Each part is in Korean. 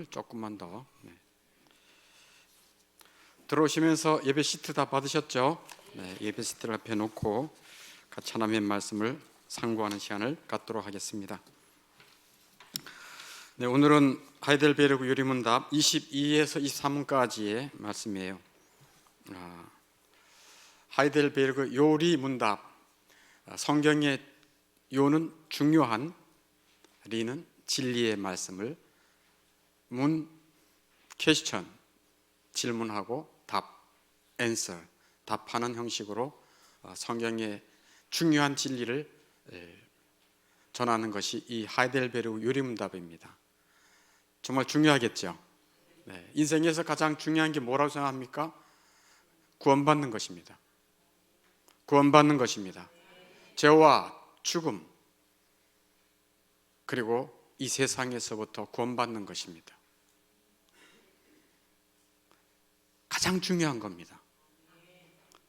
조금만 더. 들어오시면서 예배 시트 다 받으셨죠? 예배 시트를 앞에 놓고 같이 하나님의 말씀을 상고하는 시간을 갖도록 하겠습니다. 오늘은 하이델베르그 요리문답 22에서 23문까지의 말씀이에요. 하이델베르그 요리문답, 성경의 요는 중요한, 리는 진리의 말씀을, 문, 퀘스천, 질문하고 답, 앤서, 답하는 형식으로 성경의 중요한 진리를 전하는 것이 이 하이델베르그 요리문답입니다. 정말 중요하겠죠. 인생에서 가장 중요한 게 뭐라고 생각합니까? 구원받는 것입니다. 구원받는 것입니다. 죄와 죽음, 그리고 이 세상에서부터 구원받는 것입니다. 가장 중요한 겁니다.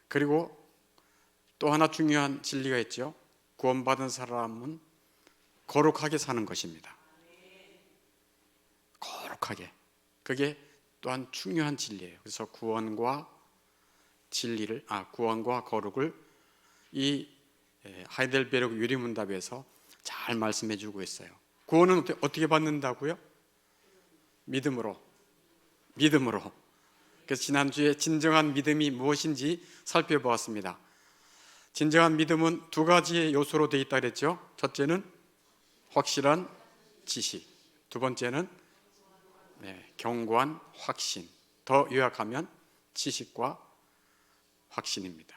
그리고 또 하나 중요한 진리가 있죠. 구원받은 사람은 거룩하게 사는 것입니다. 거룩하게. 그게 또한 중요한 진리예요. 그래서 구원과 거룩을 이 하이델베르그 요리문답에서 잘 말씀해 주고 있어요. 구원은 어떻게 받는다고요? 믿음으로. 그래서 지난주에 진정한 믿음이 무엇인지 살펴보았습니다. 진정한 믿음은 두 가지의 요소로 되어 있다 그랬죠. 첫째는 확실한 지식, 두 번째는 견고한 확신. 더 요약하면 지식과 확신입니다.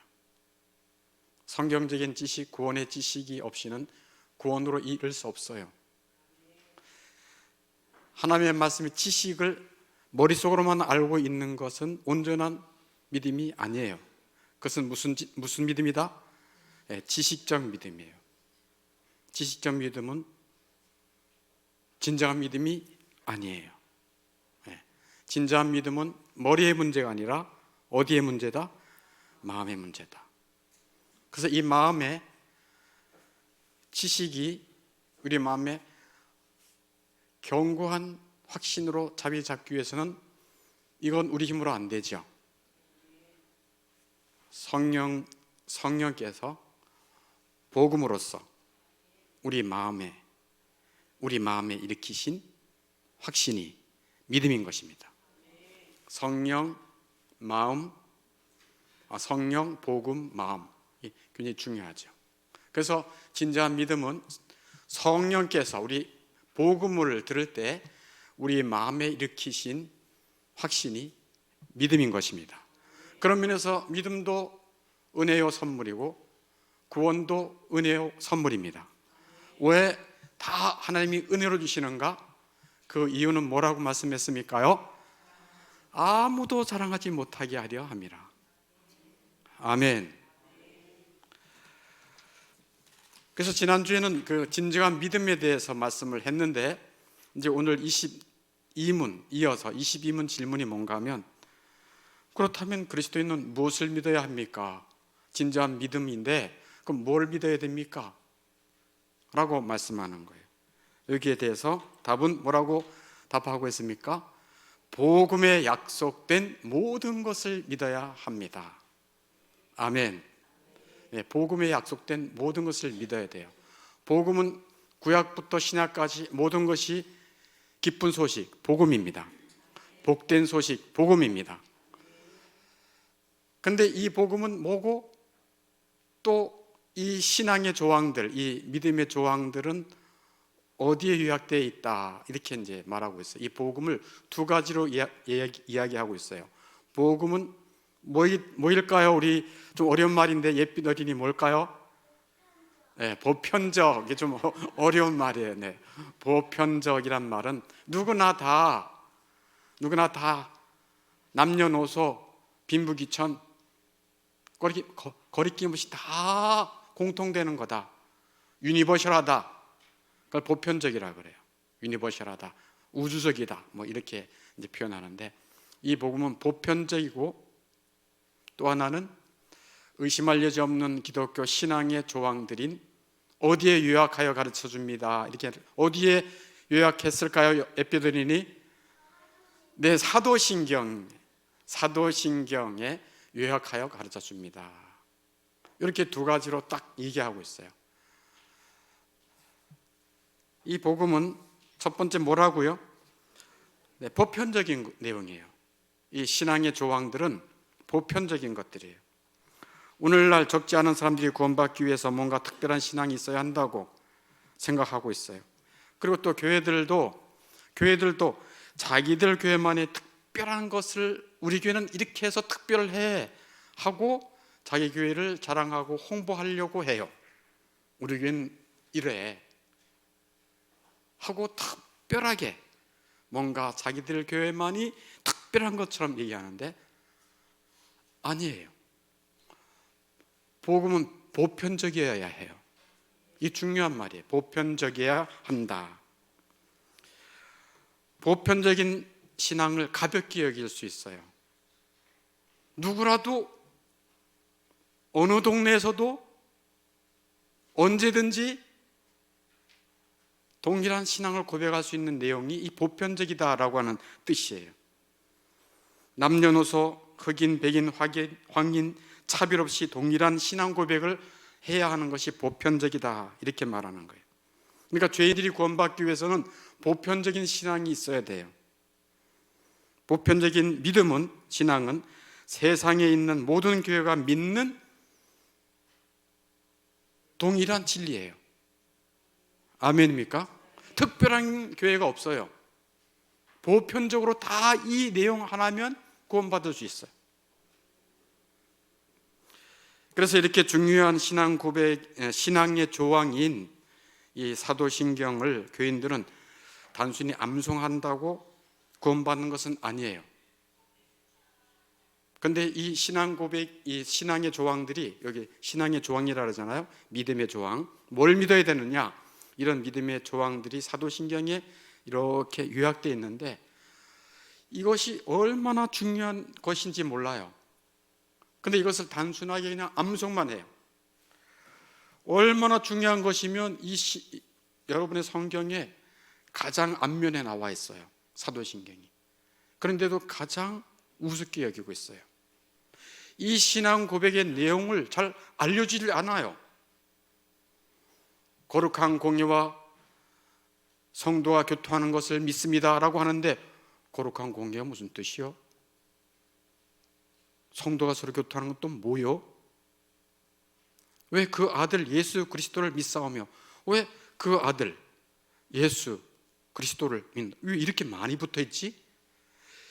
성경적인 지식, 구원의 지식이 없이는 구원으로 이를 수 없어요. 하나님의 말씀의 지식을 머릿속으로만 알고 있는 것은 온전한 믿음이 아니에요. 그것은 무슨 믿음이다? 지식적 믿음이에요. 지식적 믿음은 진정한 믿음이 아니에요. 진정한 믿음은 머리의 문제가 아니라 어디의 문제다? 마음의 문제다. 그래서 이 마음의 지식이 우리 마음에 견고한 확신으로 자리 잡기 위해서는 이건 우리 힘으로 안 되죠. 성령께서 복음으로써 우리 마음에 일으키신 확신이 믿음인 것입니다. 성령, 복음, 마음, 굉장히 중요하죠. 그래서 진정한 믿음은 성령께서 우리 복음을 들을 때 우리 마음에 일으키신 확신이 믿음인 것입니다. 그런 면에서 믿음도 은혜요 선물이고 구원도 은혜요 선물입니다. 왜 다 하나님이 은혜로 주시는가? 그 이유는 뭐라고 말씀했습니까요? 아무도 자랑하지 못하게 하려 함이라. 아멘. 그래서 지난주에는 그 진정한 믿음에 대해서 말씀을 했는데, 이제 오늘 22문 이어서 22문 질문이 뭔가 하면, 그렇다면 그리스도인은 무엇을 믿어야 합니까? 진정한 믿음인데 그럼 뭘 믿어야 됩니까? 라고 말씀하는 거예요. 여기에 대해서 답은 뭐라고 답하고 있습니까? 복음에 약속된 모든 것을 믿어야 합니다. 아멘. 복음에 약속된 모든 것을 믿어야 돼요. 복음은 구약부터 신약까지 모든 것이 기쁜 소식, 복음입니다. 복된 소식, 복음입니다. 그런데 이 복음은 뭐고, 또 이 신앙의 조항들, 이 믿음의 조항들은 어디에 요약되어 있다, 이렇게 이제 말하고 있어요. 이 복음을 두 가지로 이야기하고 있어요. 복음은 뭐일까요? 우리 좀 어려운 말인데 예빛 어린이 뭘까요? 보편적, 이게 좀 어려운 말이에요. 보편적이란 말은 누구나 다 남녀노소 빈부귀천 거리낌 없이 다 공통되는 거다. 유니버셜하다. 그걸 보편적이라 그래요. 유니버셜하다, 우주적이다, 뭐 이렇게 이제 표현하는데, 이 복음은 보편적이고 또 하나는 의심할 여지 없는 기독교 신앙의 조항들인 어디에 요약하여 가르쳐 줍니다. 이렇게 어디에 요약했을까요? 에피드린이 내 사도신경에 요약하여 가르쳐 줍니다. 이렇게 두 가지로 딱 얘기하고 있어요. 이 복음은 첫 번째 뭐라고요? 네, 보편적인 내용이에요. 이 신앙의 조항들은 보편적인 것들이에요. 오늘날 적지 않은 사람들이 구원받기 위해서 뭔가 특별한 신앙이 있어야 한다고 생각하고 있어요. 그리고 또 교회들도 자기들 교회만의 특별한 것을 우리 교회는 이렇게 해서 특별해 하고 자기 교회를 자랑하고 홍보하려고 해요. 우리 교회는 이래 하고 특별하게 뭔가 자기들 교회만이 특별한 것처럼 얘기하는데 아니에요. 복음은 보편적이어야 해요. 이 중요한 말이에요. 보편적이어야 한다. 보편적인 신앙을 가볍게 여길 수 있어요. 누구라도 어느 동네에서도 언제든지 동일한 신앙을 고백할 수 있는 내용이 이 보편적이다라고 하는 뜻이에요. 남녀노소, 흑인, 백인, 황인 차별 없이 동일한 신앙 고백을 해야 하는 것이 보편적이다 이렇게 말하는 거예요. 그러니까 죄인들이 구원받기 위해서는 보편적인 신앙이 있어야 돼요. 보편적인 믿음은, 신앙은 세상에 있는 모든 교회가 믿는 동일한 진리예요. 아멘입니까? 특별한 교회가 없어요. 보편적으로 다 이 내용 하나면 구원받을 수 있어요. 그래서 이렇게 중요한 신앙 고백, 신앙의 조항인 이 사도신경을 교인들은 단순히 암송한다고 구원받는 것은 아니에요. 근데 이 신앙 고백, 이 신앙의 조항들이, 여기 신앙의 조항이라 그러잖아요. 믿음의 조항. 뭘 믿어야 되느냐? 이런 믿음의 조항들이 사도신경에 이렇게 요약되어 있는데 이것이 얼마나 중요한 것인지 몰라요. 근데 이것을 단순하게 그냥 암송만 해요. 얼마나 중요한 것이면 여러분의 성경에 가장 앞면에 나와 있어요. 사도신경이. 그런데도 가장 우습게 여기고 있어요. 이 신앙 고백의 내용을 잘 알려주질 않아요. 거룩한 공예와 성도와 교통하는 것을 믿습니다라고 하는데 거룩한 공예가 무슨 뜻이요? 성도가 서로 교통하는 건 또 뭐요? 왜 그 아들 예수 그리스도를 믿사오며 왜 그 아들 예수 그리스도를 믿는 왜 이렇게 많이 붙어 있지?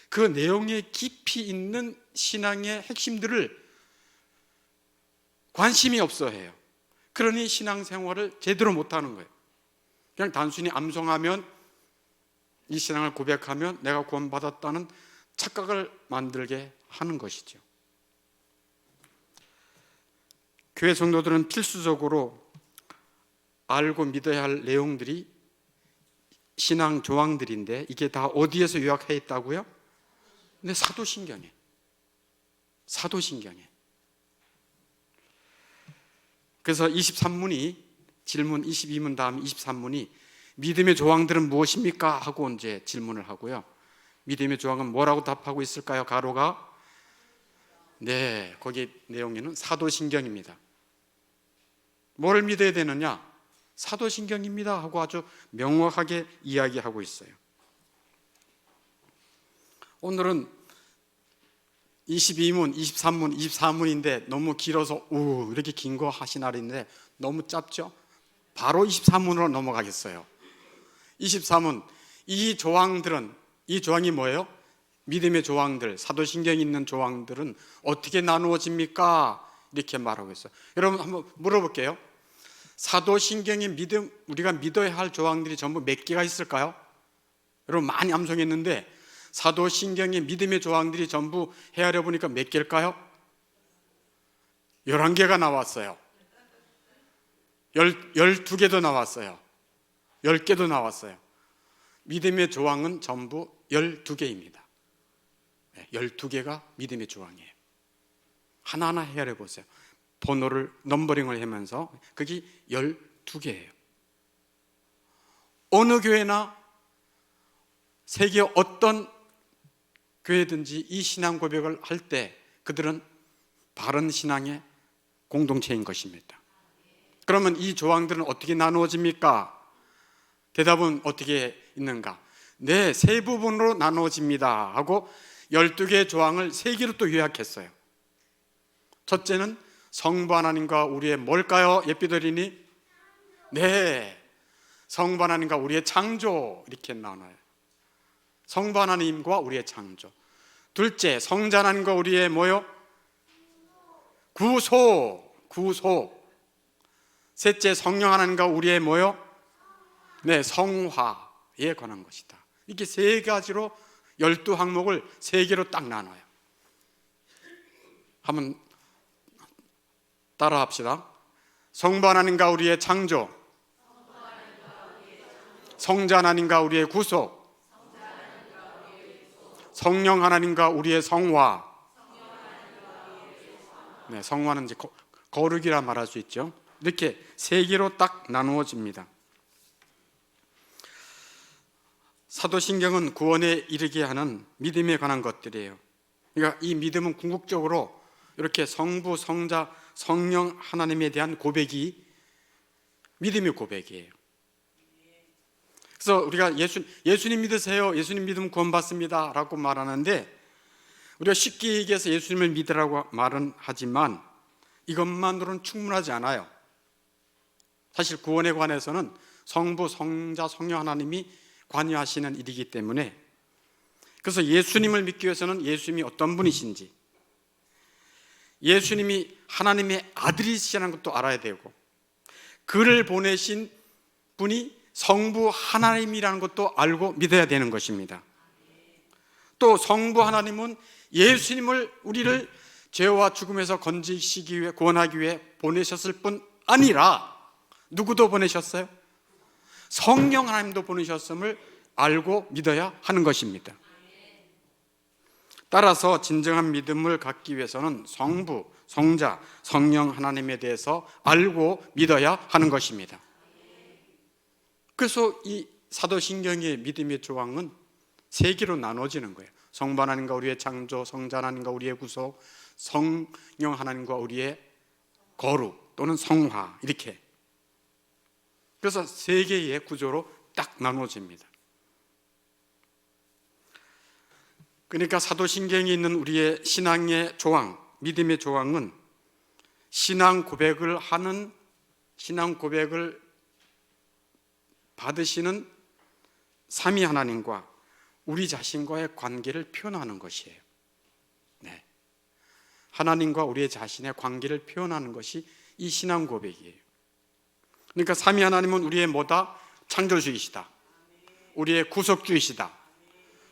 그 내용에 깊이 있는 신앙의 핵심들을 관심이 없어 해요. 그러니 신앙생활을 제대로 못하는 거예요. 그냥 단순히 암송하면 이 신앙을 고백하면 내가 구원받았다는 착각을 만들게 하는 것이죠. 교회 성도들은 필수적으로 알고 믿어야 할 내용들이 신앙 조항들인데 이게 다 어디에서 요약해 있다고요? 근데 사도신경에. 그래서 23문이 질문 22문 다음 23문이 믿음의 조항들은 무엇입니까? 하고 이제 질문을 하고요. 믿음의 조항은 뭐라고 답하고 있을까요? 가로가 네, 거기 내용에는 사도신경입니다. 뭘 믿어야 되느냐? 사도신경입니다 하고 아주 명확하게 이야기하고 있어요. 오늘은 22문, 23문, 24문인데 너무 길어서 이렇게 긴 거 하시나는데 너무 짧죠? 바로 23문으로 넘어가겠어요. 23문, 이 조항이 뭐예요? 믿음의 조항들, 사도신경이 있는 조항들은 어떻게 나누어집니까? 이렇게 말하고 있어요. 여러분 한번 물어볼게요. 사도신경의 우리가 믿어야 할 조항들이 전부 몇 개가 있을까요? 여러분 많이 암송했는데 사도신경의 믿음의 조항들이 전부 헤아려 보니까 몇 개일까요? 11개가 나왔어요. 12개도 나왔어요. 10개도 나왔어요. 믿음의 조항은 전부 12개입니다. 12개가 믿음의 조항이에요. 하나하나 헤아려 보세요. 번호를 넘버링을 하면서 그게 12개예요. 어느 교회나 세계 어떤 교회든지 이 신앙 고백을 할 때 그들은 바른 신앙의 공동체인 것입니다. 그러면 이 조항들은 어떻게 나누어집니까? 대답은 어떻게 있는가? 네, 세 부분으로 나누어집니다 하고 12개의 조항을 3개로 또 요약했어요. 첫째는 성부 하나님과 우리의 뭘까요? 예삐드리니? 네, 성부 하나님과 우리의 창조, 이렇게 나눠요. 성부 하나님과 우리의 창조. 둘째, 성자 하나님과 우리의 뭐요? 구속. 셋째, 성령 하나님과 우리의 뭐요? 네, 성화에 관한 것이다. 이렇게 3가지로 12항목을 3개로 딱 나눠요. 한번 따라 합시다. 성부 하나님과 우리의 창조, 성자 하나님과 우리의 구속, 성령 하나님과 우리의 성화. 네, 성화는 이제 거룩이라 말할 수 있죠. 이렇게 3개로 딱 나누어집니다. 사도신경은 구원에 이르게 하는 믿음에 관한 것들이에요. 그러니까 이 믿음은 궁극적으로 이렇게 성부, 성자, 성령 하나님에 대한 고백이 믿음의 고백이에요. 그래서 우리가 예수님 믿으세요, 예수님 믿으면 구원받습니다 라고 말하는데, 우리가 쉽게 얘기해서 예수님을 믿으라고 말은 하지만 이것만으로는 충분하지 않아요. 사실 구원에 관해서는 성부, 성자, 성령 하나님이 관여하시는 일이기 때문에, 그래서 예수님을 믿기 위해서는 예수님이 어떤 분이신지, 예수님이 하나님의 아들이시라는 것도 알아야 되고, 그를 보내신 분이 성부 하나님이라는 것도 알고 믿어야 되는 것입니다. 또 성부 하나님은 예수님을, 우리를 죄와 죽음에서 건지시기 위해, 구원하기 위해 보내셨을 뿐 아니라 누구도 보내셨어요? 성령 하나님도 보내셨음을 알고 믿어야 하는 것입니다. 따라서 진정한 믿음을 갖기 위해서는 성부, 성자, 성령 하나님에 대해서 알고 믿어야 하는 것입니다. 그래서 이 사도신경의 믿음의 조항은 3개로 나눠지는 거예요. 성부 하나님과 우리의 창조, 성자 하나님과 우리의 구속, 성령 하나님과 우리의 거룩 또는 성화, 이렇게. 그래서 3개의 구조로 딱 나눠집니다. 그러니까 사도신경에 있는 우리의 신앙의 조항, 믿음의 조항은 신앙 고백을 받으시는 삼위 하나님과 우리 자신과의 관계를 표현하는 것이에요. 네. 하나님과 우리의 자신의 관계를 표현하는 것이 이 신앙 고백이에요. 그러니까 삼위 하나님은 우리의 뭐다? 창조주이시다. 우리의 구속주이시다.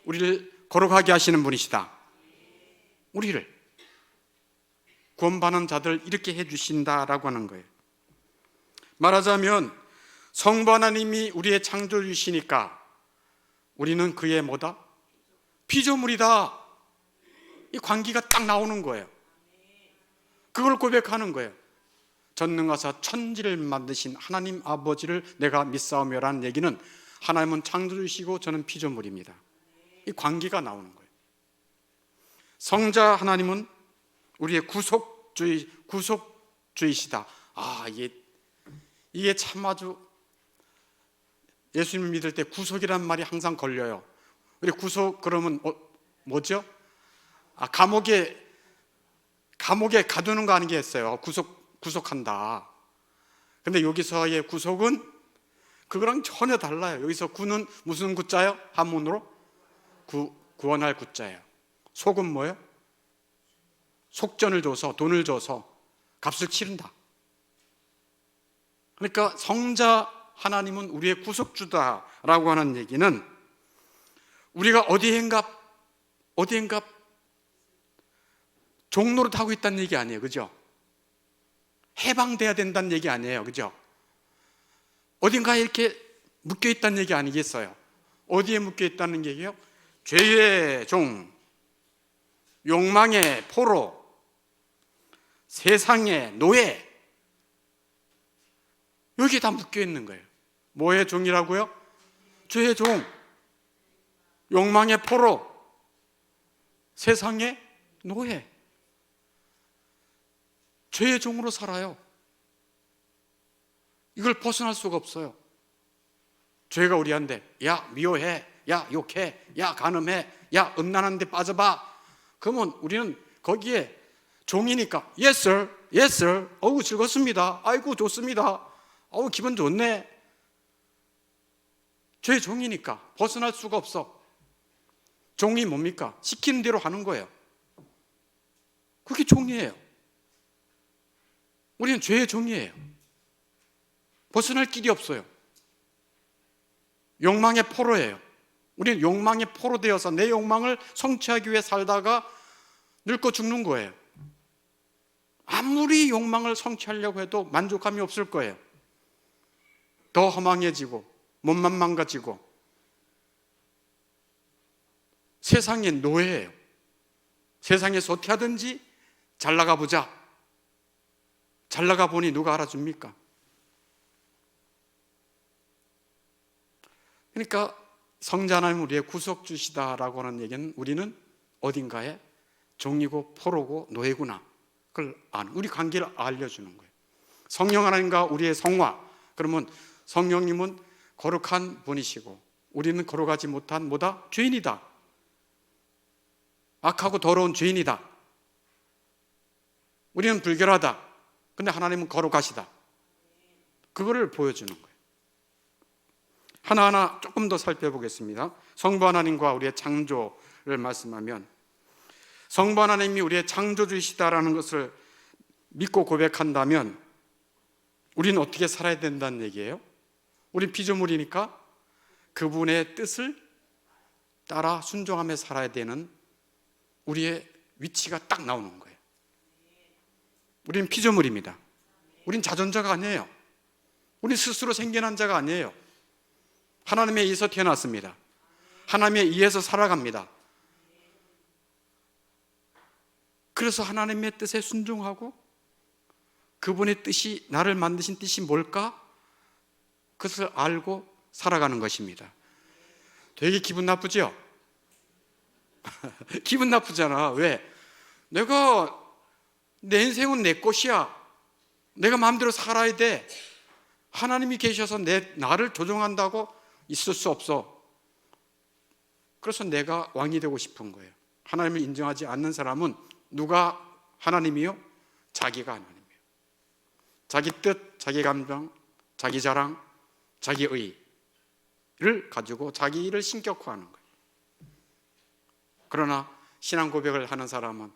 우리를 거룩하게 하시는 분이시다. 우리를 구원받는 자들 이렇게 해주신다라고 하는 거예요. 말하자면 성부 하나님이 우리의 창조주시니까 우리는 그의 뭐다? 피조물이다. 이 관계가 딱 나오는 거예요. 그걸 고백하는 거예요. 전능하사 천지를 만드신 하나님 아버지를 내가 믿사오며라는 얘기는 하나님은 창조주시고 저는 피조물입니다. 이 관계가 나오는 거예요. 성자 하나님은 우리의 구속주이시다. 이게 참 아주 예수님을 믿을 때 구속이란 말이 항상 걸려요. 우리 구속 그러면 뭐죠? 감옥에 가두는 거 아니겠어요? 구속한다. 근데 여기서의 구속은 그거랑 전혀 달라요. 여기서 구는 무슨 구자요? 한문으로 구원할 구자예요. 속은 뭐예요? 속전을 줘서, 돈을 줘서 값을 치른다. 그러니까 성자 하나님은 우리의 구속주다라고 하는 얘기는 우리가 어디엔가 종로를 하고 있다는 얘기 아니에요. 그죠? 해방돼야 된다는 얘기 아니에요. 그죠? 어딘가에 이렇게 묶여 있다는 얘기 아니겠어요? 어디에 묶여 있다는 얘기요? 죄의 종, 욕망의 포로, 세상의 노예, 여기 다 묶여 있는 거예요. 뭐의 종이라고요? 죄의 종, 욕망의 포로, 세상의 노예, 죄의 종으로 살아요. 이걸 벗어날 수가 없어요. 죄가 우리한테 야 미워해, 야 욕해, 야 간음해, 야 음란한 데 빠져봐. 그러면 우리는 거기에 종이니까 Yes sir, yes sir, 어우 즐겁습니다, 아이고 좋습니다, 어우 기분 좋네. 죄의 종이니까 벗어날 수가 없어. 종이 뭡니까? 시키는 대로 하는 거예요. 그게 종이에요. 우리는 죄의 종이에요. 벗어날 길이 없어요. 욕망의 포로예요. 우리는 욕망의 포로 되어서 내 욕망을 성취하기 위해 살다가 늙고 죽는 거예요. 아무리 욕망을 성취하려고 해도 만족감이 없을 거예요. 더 허망해지고 몸만 망가지고 세상의 노예예요. 세상에서 어떻게 하든지 잘 나가보자. 잘 나가 보니 누가 알아줍니까? 그러니까 성자 하나님 우리의 구속주시다라고 하는 얘기는 우리는 어딘가에 종이고 포로고 노예구나, 그걸 아는, 우리 관계를 알려주는 거예요. 성령 하나님과 우리의 성화, 그러면 성령님은 거룩한 분이시고 우리는 거룩하지 못한 뭐다? 죄인이다. 악하고 더러운 죄인이다. 우리는 불결하다. 근데 하나님은 거룩하시다. 그거를 보여주는 거예요. 하나하나 조금 더 살펴보겠습니다. 성부 하나님과 우리의 창조를 말씀하면, 성부 하나님이 우리의 창조주이시다라는 것을 믿고 고백한다면 우리는 어떻게 살아야 된다는 얘기예요? 우린 피조물이니까 그분의 뜻을 따라 순종하며 살아야 되는 우리의 위치가 딱 나오는 거예요. 우린 피조물입니다. 우린 자존자가 아니에요. 우린 스스로 생겨난 자가 아니에요. 하나님에 의해서 태어났습니다. 하나님에 의해서 살아갑니다. 그래서 하나님의 뜻에 순종하고 그분의 뜻이, 나를 만드신 뜻이 뭘까? 그것을 알고 살아가는 것입니다. 되게 기분 나쁘죠? 기분 나쁘잖아. 왜? 내 인생은 내 것이야. 내가 마음대로 살아야 돼. 하나님이 계셔서 나를 조종한다고 있을 수 없어. 그래서 내가 왕이 되고 싶은 거예요. 하나님을 인정하지 않는 사람은 누가 하나님이요? 자기가 하나님이에요. 자기 뜻, 자기 감정, 자기 자랑, 자기 의를 가지고 자기 일을 신격화하는 거예요. 그러나 신앙 고백을 하는 사람은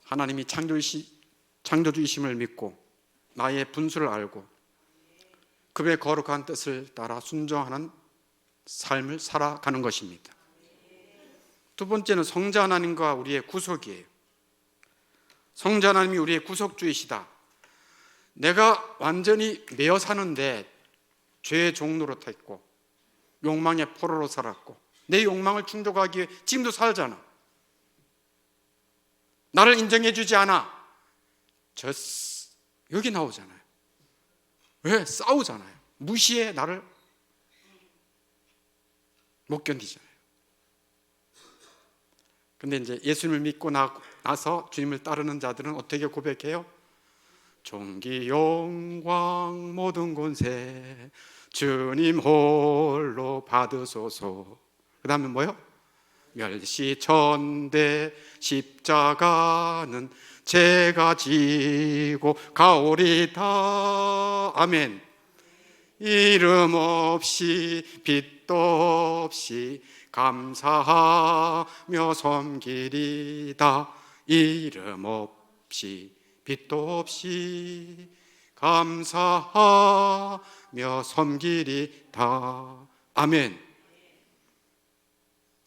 하나님이 창조주이심을 믿고 나의 분수를 알고 그분의 거룩한 뜻을 따라 순종하는 삶을 살아가는 것입니다. 두 번째는 성자 하나님과 우리의 구속이에요. 성자 하나님이 우리의 구속주이시다. 내가 완전히 매어 사는데 죄의 종노릇했고 욕망의 포로로 살았고 내 욕망을 충족하기 위해 지금도 살잖아. 나를 인정해 주지 않아. 여기 나오잖아요. 왜? 싸우잖아요. 무시해. 나를 못 견디잖아요. 근데 이제 예수님을 믿고 나서 주님을 따르는 자들은 어떻게 고백해요? 존귀 영광 모든 권세 주님 홀로 받으소서. 그 다음에 뭐요? 멸시천대 십자가는 제가 지고 가오리다. 아멘. 이름 없이 빛도 없이 감사하며 섬기리다. 이름 없이 빛도 없이 감사하며 섬기리다. 아멘.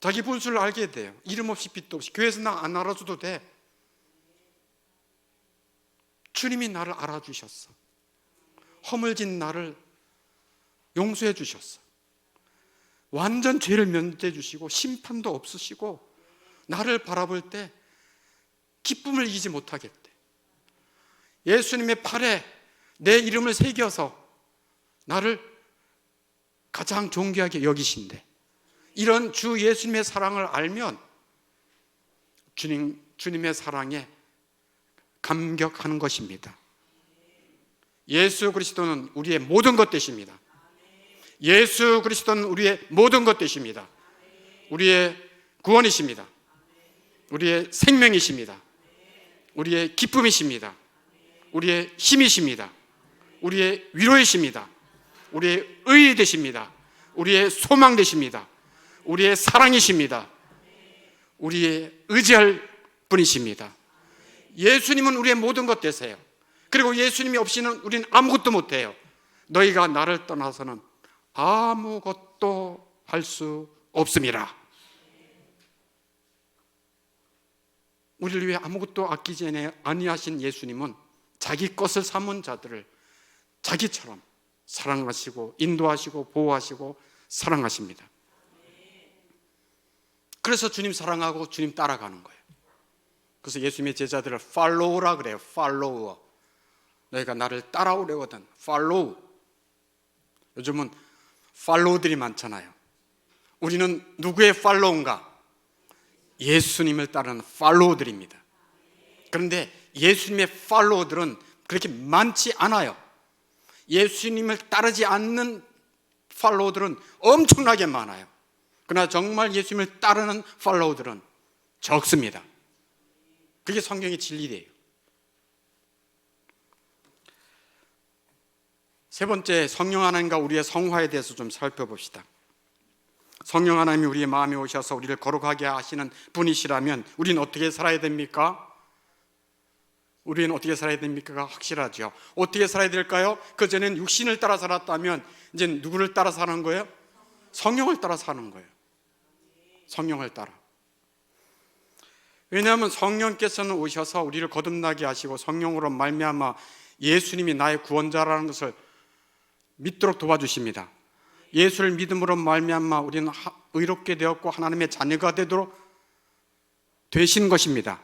자기 분수를 알게 돼요. 이름 없이 빛도 없이. 교회에서 나 안 알아줘도 돼. 주님이 나를 알아주셨어. 허물진 나를 용서해 주셨어. 완전 죄를 면제 주시고 심판도 없으시고 나를 바라볼 때 기쁨을 이기지 못하겠대. 예수님의 팔에 내 이름을 새겨서 나를 가장 존귀하게 여기신대. 이런 주 예수님의 사랑을 알면 주님의 사랑에 감격하는 것입니다. 예수 그리스도는 우리의 모든 것 되십니다. 예수 그리스도는 우리의 모든 것 되십니다. 우리의 구원이십니다. 우리의 생명이십니다. 우리의 기쁨이십니다. 우리의 힘이십니다. 우리의 위로이십니다. 우리의 의의 되십니다. 우리의 소망 되십니다. 우리의 사랑이십니다. 우리의 의지할 분이십니다. 예수님은 우리의 모든 것 되세요. 그리고 예수님이 없이는 우리는 아무것도 못해요. 너희가 나를 떠나서는 아무것도 할 수 없음이라. 우리를 위해 아무것도 아끼지 아니하신 예수님은 자기 것을 삼은 자들을 자기처럼 사랑하시고 인도하시고 보호하시고 사랑하십니다. 그래서 주님 사랑하고 주님 따라가는 거예요. 그래서 예수님의 제자들을 follow라 그래요. follower. 너희가 나를 따라오려거든. follow. 요즘은 follow들이 많잖아요. 우리는 누구의 follow인가? 예수님을 따르는 follow들입니다. 그런데 예수님의 follow들은 그렇게 많지 않아요. 예수님을 따르지 않는 follow들은 엄청나게 많아요. 그러나 정말 예수님을 따르는 follow들은 적습니다. 그게 성경의 진리예요. 세 번째, 성령 하나님과 우리의 성화에 대해서 좀 살펴봅시다. 성령 하나님이 우리의 마음에 오셔서 우리를 거룩하게 하시는 분이시라면 우리는 어떻게 살아야 됩니까? 우리는 어떻게 살아야 됩니까? 확실하죠. 어떻게 살아야 될까요? 그전엔 육신을 따라 살았다면 이제 누구를 따라 사는 거예요? 성령을 따라 사는 거예요. 성령을 따라. 왜냐하면 성령께서는 오셔서 우리를 거듭나게 하시고 성령으로 말미암아 예수님이 나의 구원자라는 것을 믿도록 도와주십니다. 예수를 믿음으로 말미암아 우리는 의롭게 되었고 하나님의 자녀가 되도록 되신 것입니다.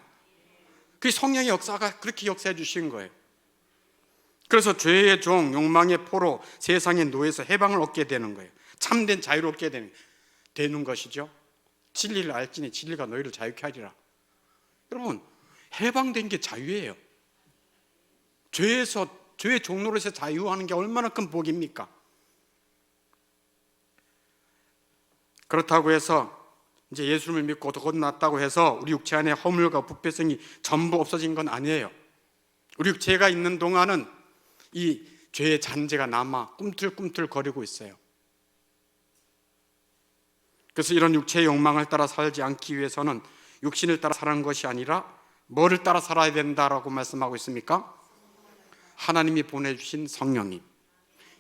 그 성령의 역사가 그렇게 역사해 주신 거예요. 그래서 죄의 종, 욕망의 포로, 세상의 노예에서 해방을 얻게 되는 거예요. 참된 자유를 얻게 되는 것이죠. 진리를 알지니 진리가 너희를 자유케 하리라. 여러분, 해방된 게 자유예요. 죄의 종로로서 자유하는 게 얼마나 큰 복입니까? 그렇다고 해서 이제 예수님을 믿고 거듭났다고 해서 우리 육체 안에 허물과 부패성이 전부 없어진 건 아니에요. 우리 육체가 있는 동안은 이 죄의 잔재가 남아 꿈틀꿈틀 거리고 있어요. 그래서 이런 육체의 욕망을 따라 살지 않기 위해서는 육신을 따라 살아가는 것이 아니라 뭐를 따라 살아야 된다라고 말씀하고 있습니까? 하나님이 보내주신 성령님,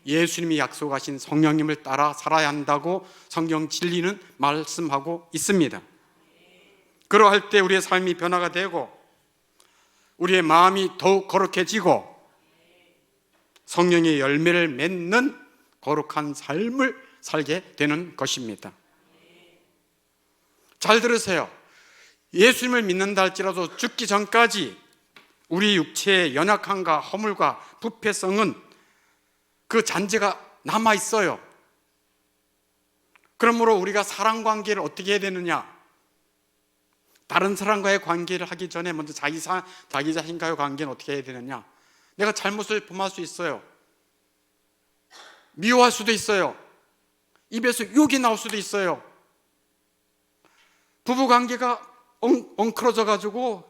예수님이 약속하신 성령님을 따라 살아야 한다고 성경 진리는 말씀하고 있습니다. 그러할 때 우리의 삶이 변화가 되고 우리의 마음이 더욱 거룩해지고 성령의 열매를 맺는 거룩한 삶을 살게 되는 것입니다. 잘 들으세요. 예수님을 믿는다 할지라도 죽기 전까지 우리 육체의 연약함과 허물과 부패성은 그 잔재가 남아 있어요. 그러므로 우리가 사랑관계를 어떻게 해야 되느냐? 다른 사람과의 관계를 하기 전에 먼저 자기 자신과의 관계는 어떻게 해야 되느냐? 내가 잘못을 범할 수 있어요. 미워할 수도 있어요. 입에서 욕이 나올 수도 있어요. 부부관계가 엉클어져 가지고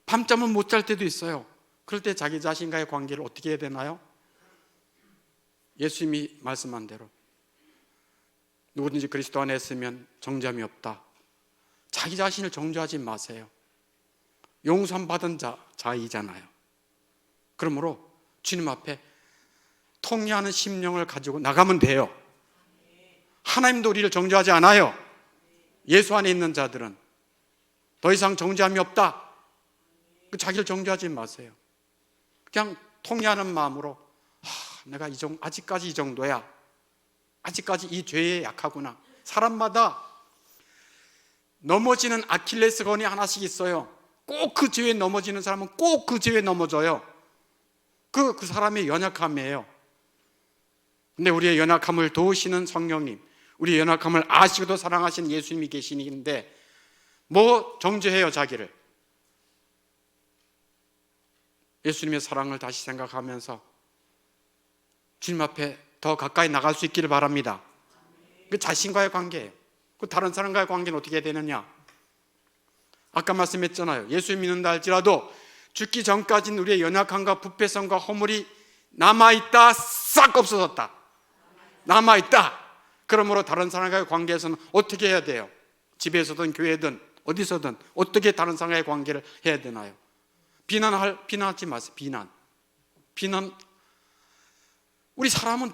밤잠을 못 잘 때도 있어요. 그럴 때 자기 자신과의 관계를 어떻게 해야 되나요? 예수님이 말씀한 대로 누구든지 그리스도 안에 있으면 정죄함이 없다. 자기 자신을 정죄하지 마세요. 용서받은 자이잖아요. 그러므로 주님 앞에 통회하는 심령을 가지고 나가면 돼요. 하나님도 우리를 정죄하지 않아요. 예수 안에 있는 자들은 더 이상 정죄함이 없다. 자기를 정죄하지 마세요. 그냥 통회하는 마음으로 내가 아직까지 이 정도야. 아직까지 이 죄에 약하구나. 사람마다 넘어지는 아킬레스건이 하나씩 있어요. 꼭 그 죄에 넘어지는 사람은 꼭 그 죄에 넘어져요. 그 사람의 연약함이에요. 근데 우리의 연약함을 도우시는 성령님, 우리 연약함을 아시고도 사랑하신 예수님이 계시는데 뭐 정죄해요, 자기를? 예수님의 사랑을 다시 생각하면서 주님 앞에 더 가까이 나갈 수 있기를 바랍니다. 그 자신과의 관계예요. 그 다른 사람과의 관계는 어떻게 되느냐? 아까 말씀했잖아요. 예수 믿는다 할지라도 죽기 전까지는 우리의 연약함과 부패성과 허물이 남아있다, 싹 없어졌다. 남아있다. 그러므로 다른 사람과의 관계에서는 어떻게 해야 돼요? 집에서든 교회든 어디서든 어떻게 다른 사람과의 관계를 해야 되나요? 비난하지 마세요. 비난. 우리 사람은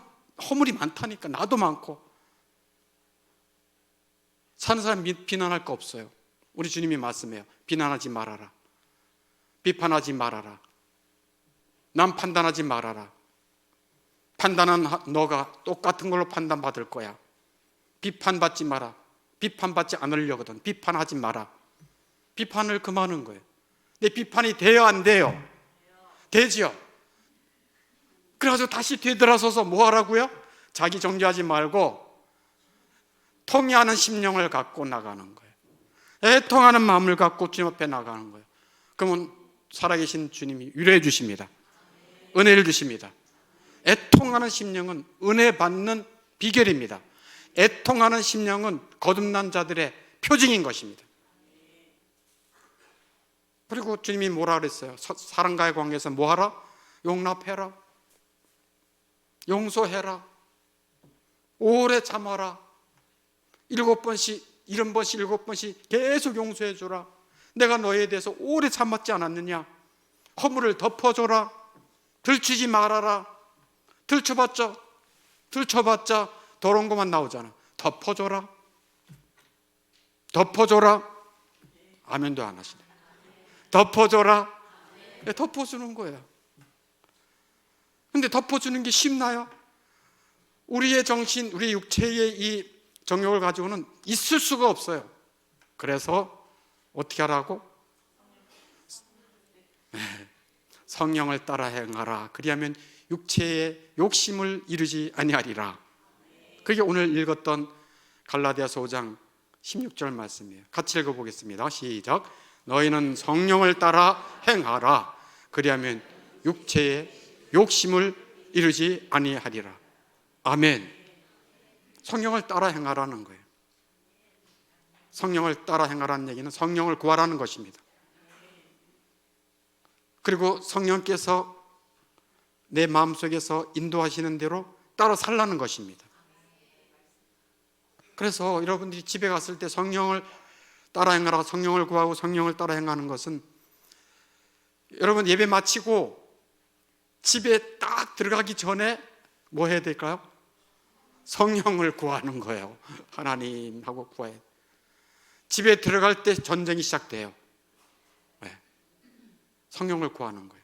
허물이 많다니까. 나도 많고. 사는 사람 비난할 거 없어요. 우리 주님이 말씀해요. 비난하지 말아라. 비판하지 말아라. 남 판단하지 말아라. 판단은 너가 똑같은 걸로 판단받을 거야. 비판받지 마라. 비판받지 않으려거든. 비판하지 마라. 비판을 금하는 거예요. 근데 비판이 돼요, 안 돼요? 되죠. 그래가지고 다시 되돌아서서 뭐 하라고요? 자기 정죄하지 말고 통회하는 심령을 갖고 나가는 거예요. 애통하는 마음을 갖고 주님 앞에 나가는 거예요. 그러면 살아계신 주님이 위로해 주십니다. 은혜를 주십니다. 애통하는 심령은 은혜 받는 비결입니다. 애통하는 심령은 거듭난 자들의 표징인 것입니다. 그리고 주님이 뭐라 그랬어요? 사람과의 관계에서 뭐 하라? 용납해라. 용서해라. 오래 참아라. 7번씩 7번씩 계속 용서해 줘라. 내가 너에 대해서 오래 참았지 않았느냐? 허물을 덮어줘라. 들추지 말아라. 들춰봤자 더러운 것만 나오잖아. 덮어줘라. 아멘도 안 하시네. 덮어줘라. 덮어주는 거예요. 근데 덮어주는 게 쉽나요? 우리의 정신, 우리 육체의 이 정욕을 가지고는 있을 수가 없어요. 그래서 어떻게 하라고? 성령을 따라 행하라. 그리하면 육체의 욕심을 이루지 아니하리라. 그게 오늘 읽었던 갈라디아서 5장 16절 말씀이에요. 같이 읽어보겠습니다. 시작. 너희는 성령을 따라 행하라. 그리하면 육체의 욕심을 이루지 아니하리라. 아멘. 성령을 따라 행하라는 거예요. 성령을 따라 행하라는 얘기는 성령을 구하라는 것입니다. 그리고 성령께서 내 마음속에서 인도하시는 대로 따라 살라는 것입니다. 그래서 여러분들이 집에 갔을 때 성령을 따라 행하라, 성령을 구하고 성령을 따라 행하는 것은 여러분 예배 마치고 집에 딱 들어가기 전에 뭐 해야 될까요? 성령을 구하는 거예요. 하나님하고 구해야 돼요. 집에 들어갈 때 전쟁이 시작돼요. 네. 성령을 구하는 거예요.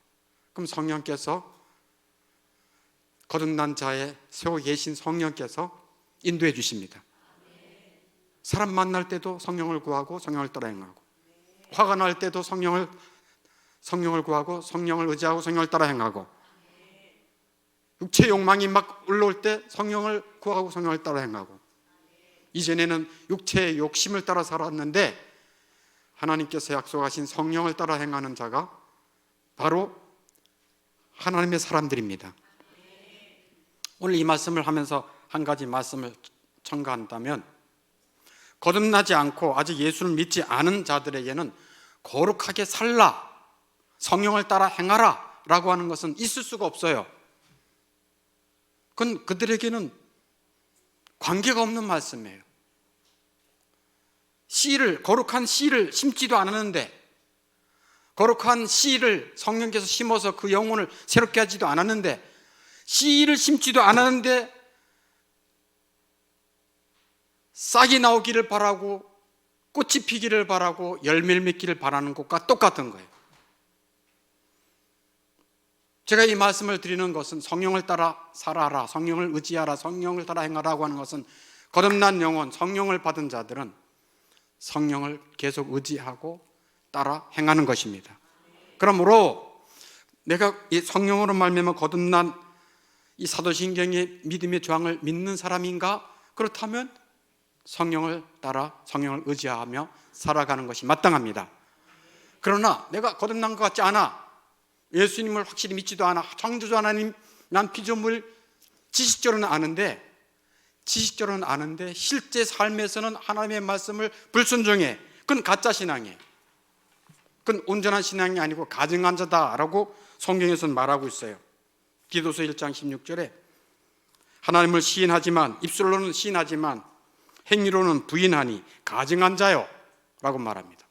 그럼 성령께서 거듭난 자에 세워 계신 성령께서 인도해 주십니다. 사람 만날 때도 성령을 구하고 성령을 따라 행하고, 화가 날 때도 성령을 구하고 성령을 의지하고 성령을 따라 행하고, 육체 욕망이 막 올라올 때 성령을 구하고 성령을 따라 행하고. 이전에는 육체의 욕심을 따라 살았는데 하나님께서 약속하신 성령을 따라 행하는 자가 바로 하나님의 사람들입니다. 오늘 이 말씀을 하면서 한 가지 말씀을 첨가한다면, 거듭나지 않고 아직 예수를 믿지 않은 자들에게는 거룩하게 살라, 성령을 따라 행하라 라고 하는 것은 있을 수가 없어요. 그건 그들에게는 관계가 없는 말씀이에요. 거룩한 씨를 심지도 않았는데, 거룩한 씨를 성령께서 심어서 그 영혼을 새롭게 하지도 않았는데, 씨를 심지도 않았는데 싹이 나오기를 바라고 꽃이 피기를 바라고 열매를 맺기를 바라는 것과 똑같은 거예요. 제가 이 말씀을 드리는 것은 성령을 따라 살아라, 성령을 의지하라, 성령을 따라 행하라고 하는 것은 거듭난 영혼, 성령을 받은 자들은 성령을 계속 의지하고 따라 행하는 것입니다. 그러므로 내가 이 성령으로 말미암아 거듭난 이 사도신경의 믿음의 조항을 믿는 사람인가? 그렇다면 성령을 따라 성령을 의지하며 살아가는 것이 마땅합니다. 그러나 내가 거듭난 것 같지 않아, 예수님을 확실히 믿지도 않아, 창조주 하나님 난 피조물 지식적으로는 아는데 실제 삶에서는 하나님의 말씀을 불순종해. 그건 가짜 신앙이에요. 그건 온전한 신앙이 아니고 가증한 자다라고 성경에서는 말하고 있어요. 디도서 1장 16절에 하나님을 시인하지만, 입술로는 시인하지만 행위로는 부인하니 가증한 자요 라고 말합니다.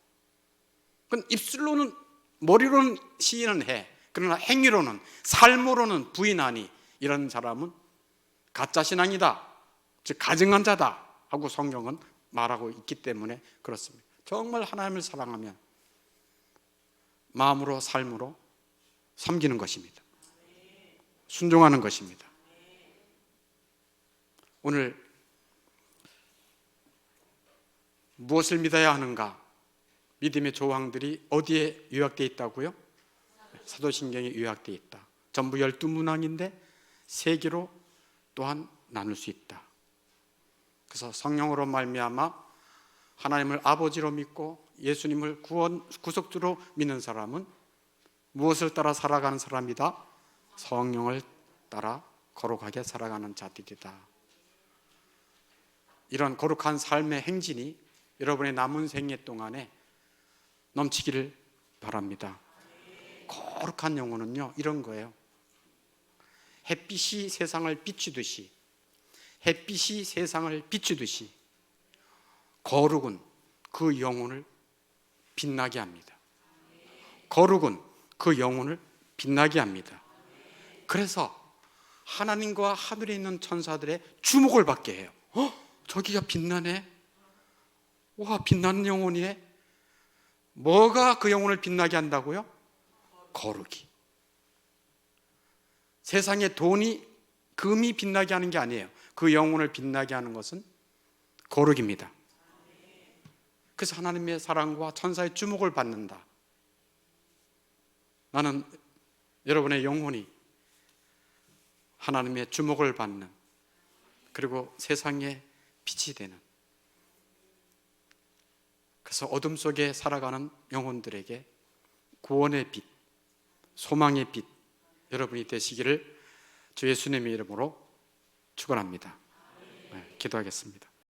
그건 입술로는, 머리로는 시인은 해. 그러나 행위로는, 삶으로는 부인하니 이런 사람은 가짜 신앙이다, 즉 가증한 자다 하고 성경은 말하고 있기 때문에 그렇습니다. 정말 하나님을 사랑하면 마음으로, 삶으로 섬기는 것입니다. 순종하는 것입니다. 오늘 무엇을 믿어야 하는가? 믿음의 조항들이 어디에 요약되어 있다고요? 사도신경에 요약되어 있다. 전부 12문항인데 3개로 또한 나눌 수 있다. 그래서 성령으로 말미암아 하나님을 아버지로 믿고 예수님을 구속주로 믿는 사람은 무엇을 따라 살아가는 사람이다? 성령을 따라 거룩하게 살아가는 자들이다. 이런 거룩한 삶의 행진이 여러분의 남은 생애 동안에 넘치기를 바랍니다. 거룩한 영혼은요, 이런 거예요. 햇빛이 세상을 비추듯이 거룩은 그 영혼을 빛나게 합니다. 거룩은 그 영혼을 빛나게 합니다. 그래서 하나님과 하늘에 있는 천사들의 주목을 받게 해요. 저기가 빛나네. 와, 빛나는 영혼이네. 뭐가 그 영혼을 빛나게 한다고요? 거룩이. 세상의 돈이, 금이 빛나게 하는 게 아니에요. 그 영혼을 빛나게 하는 것은 거룩입니다. 그래서 하나님의 사랑과 천사의 주목을 받는다. 나는 여러분의 영혼이 하나님의 주목을 받는, 그리고 세상의 빛이 되는, 그래서 어둠 속에 살아가는 영혼들에게 구원의 빛, 소망의 빛 여러분이 되시기를 주 예수님의 이름으로 축원합니다. 기도하겠습니다.